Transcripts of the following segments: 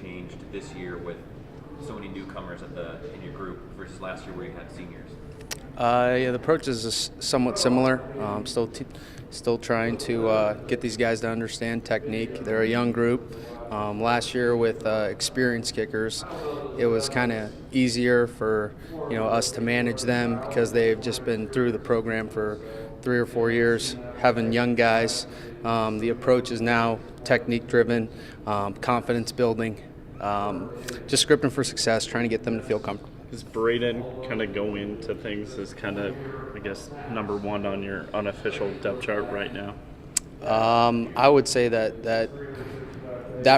changed this year with so many newcomers in your group versus last year where you had seniors? Yeah, the approach is somewhat similar. Still trying to get these guys to understand technique. They're a young group. Last year with experienced kickers, it was kind of easier for us to manage them because they've just been through the program for 3 or 4 years. Having young guys, the approach is now technique driven, confidence building, just scripting for success, trying to get them to feel comfortable. Does Braden kind of go into things as kind of, I guess, number one on your unofficial depth chart right now? I would say that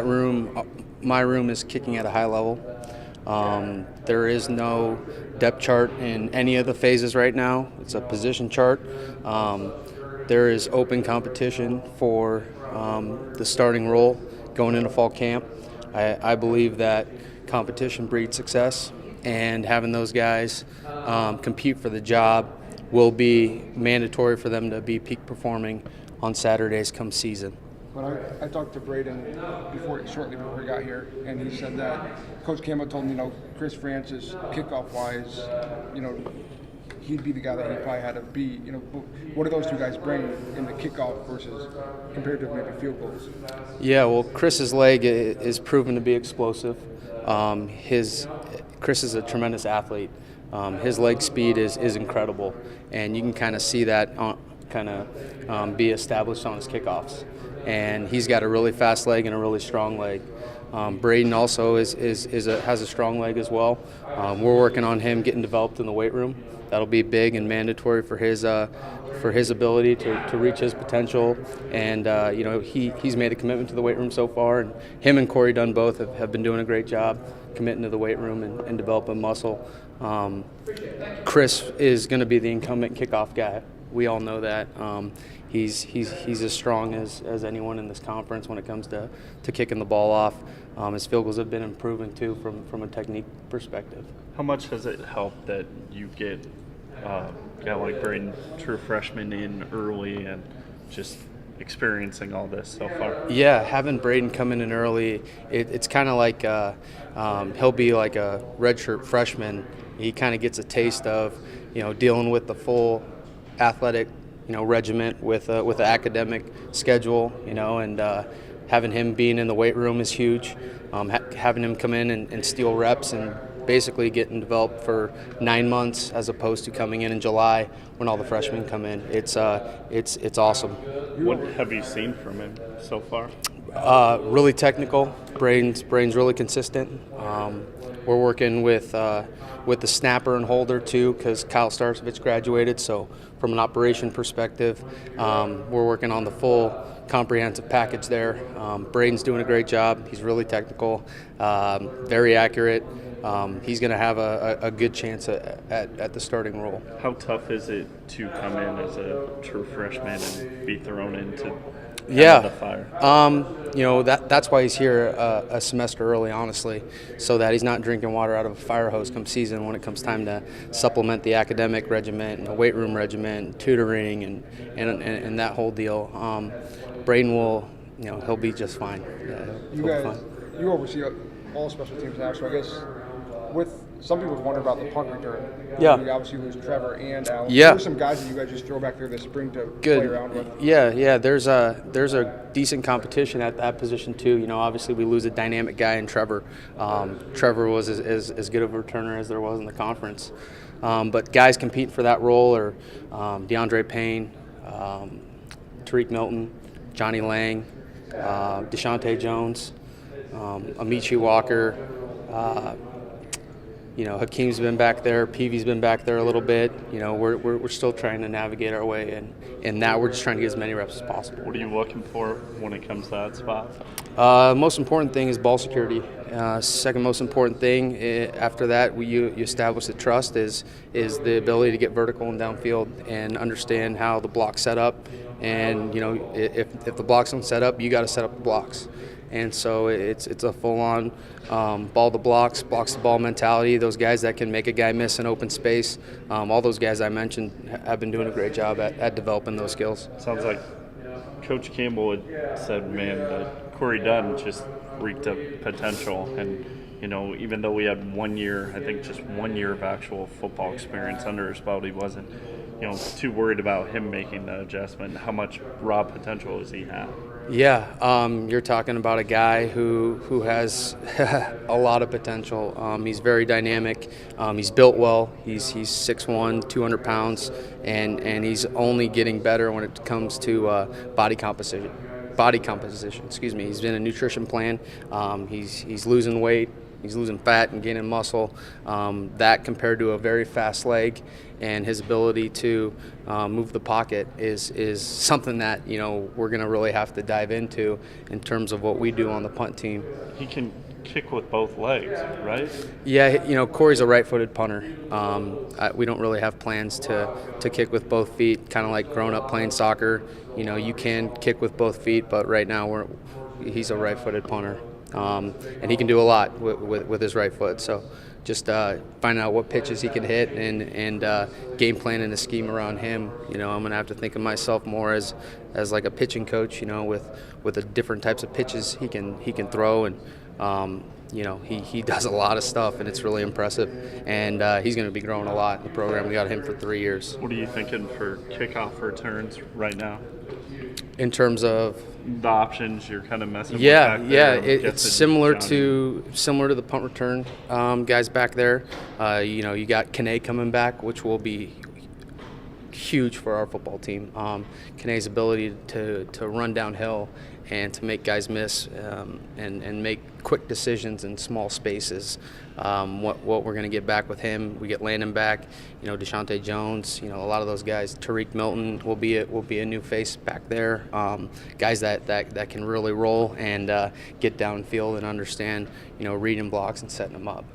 room, my room, is kicking at a high level. There is no depth chart in any of the phases right now. It's a position chart. There is open competition for the starting role going into fall camp. I believe that competition breeds success, and having those guys compete for the job will be mandatory for them to be peak performing on Saturdays come season. But I talked to Braden shortly before he got here, and he said that Coach Campbell told him, Chris Francis, kickoff-wise, he'd be the guy that he probably had to be. What do those two guys bring in the kickoff versus compared to maybe field goals? Yeah, well, Chris's leg is proven to be explosive. Chris is a tremendous athlete. His leg speed is incredible, and you can kind of see that be established on his kickoffs. And he's got a really fast leg and a really strong leg. Braden also has a strong leg as well. We're working on him getting developed in the weight room. That'll be big and mandatory for his ability to reach his potential. And he's made a commitment to the weight room so far, and him and Corey Dunn both have been doing a great job committing to the weight room and developing muscle. Chris is going to be the incumbent kickoff guy. We all know that. He's as strong as anyone in this conference when it comes to kicking the ball off. His field goals have been improving too from a technique perspective. How much has it helped that you get a guy like Braden, true freshman, in early and just experiencing all this so far? Yeah, having Braden come in early, it's kind of like he'll be like a redshirt freshman. He kind of gets a taste of dealing with the full athletic regiment with an academic schedule, and having him being in the weight room is huge. Having him come in and steal reps and basically getting developed for 9 months as opposed to coming in July when all the freshmen come in. It's awesome. What have you seen from him so far? Really technical. Brain's really consistent. We're working with the snapper and holder too, because Kyle Starcevich graduated. So from an operation perspective, we're working on the full comprehensive package there. Braden's doing a great job. He's really technical, very accurate. He's going to have a good chance at the starting role. How tough is it to come in as a true freshman and be thrown into the fire? That's why he's here a semester early, honestly, so that he's not drinking water out of a fire hose come season when it comes time to supplement the academic regiment and the weight room regiment, tutoring, and that whole deal. Braden will, he'll be just fine. You oversee all special teams now, so I guess with some people wonder about the punt return. Yeah. You obviously lose Trevor and Alan. Yeah. Who are some guys that you guys just throw back there this spring to play around with? Yeah. There's a decent competition at that position too. Obviously we lose a dynamic guy in Trevor. Trevor was as good of a returner as there was in the conference. But guys competing for that role are DeAndre Payne, Tariq Milton, Johnny Lang, Deshaunte Jones, Amici Walker. Hakeem's been back there. Peavy's been back there a little bit. We're still trying to navigate our way, and now we're just trying to get as many reps as possible. What are you looking for when it comes to that spot? Most important thing is ball security. Second most important thing after that, you establish the trust is the ability to get vertical and downfield and understand how the block's set up. And if the blocks don't set up, you got to set up the blocks. And so it's a full-on ball to blocks to ball mentality. Those guys that can make a guy miss in open space, all those guys I mentioned have been doing a great job at developing those skills. Sounds like Coach Campbell had said, man, that Corey Dunn just reeked of potential. And, even though we had 1 year, I think just 1 year of actual football experience under his belt, he wasn't, too worried about him making the adjustment. How much raw potential does he have? Yeah, you're talking about a guy who has a lot of potential. He's very dynamic. He's built well. He's 6'1", 200 pounds, and he's only getting better when it comes to body composition. Excuse me. He's in a nutrition plan. He's losing weight. He's losing fat and gaining muscle. That compared to a very fast leg and his ability to move the pocket is something that we're going to really have to dive into in terms of what we do on the punt team. He can kick with both legs, right? Yeah, Corey's a right-footed punter. We don't really have plans to kick with both feet, kind of like growing up playing soccer. You can kick with both feet, but right now he's a right-footed punter. And he can do a lot with his right foot. So just finding out what pitches he can hit and game planning a scheme around him. I'm going to have to think of myself more as like a pitching coach, with the different types of pitches he can throw. And, he does a lot of stuff, and it's really impressive. And he's going to be growing a lot in the program. We got him for 3 years. What are you thinking for kickoff returns right now? In terms of the options you're kind of messing with yeah, back there, it's similar to the punt return guys back there. You got Kane coming back, which will be huge for our football team. Kane's ability to run downhill and to make guys miss and make quick decisions in small spaces. What we're going to get back with him, we get Landon back. Deshaunte Jones. A lot of those guys. Tariq Milton will be a new face back there. Guys that can really roll and get downfield and understand reading blocks and setting them up.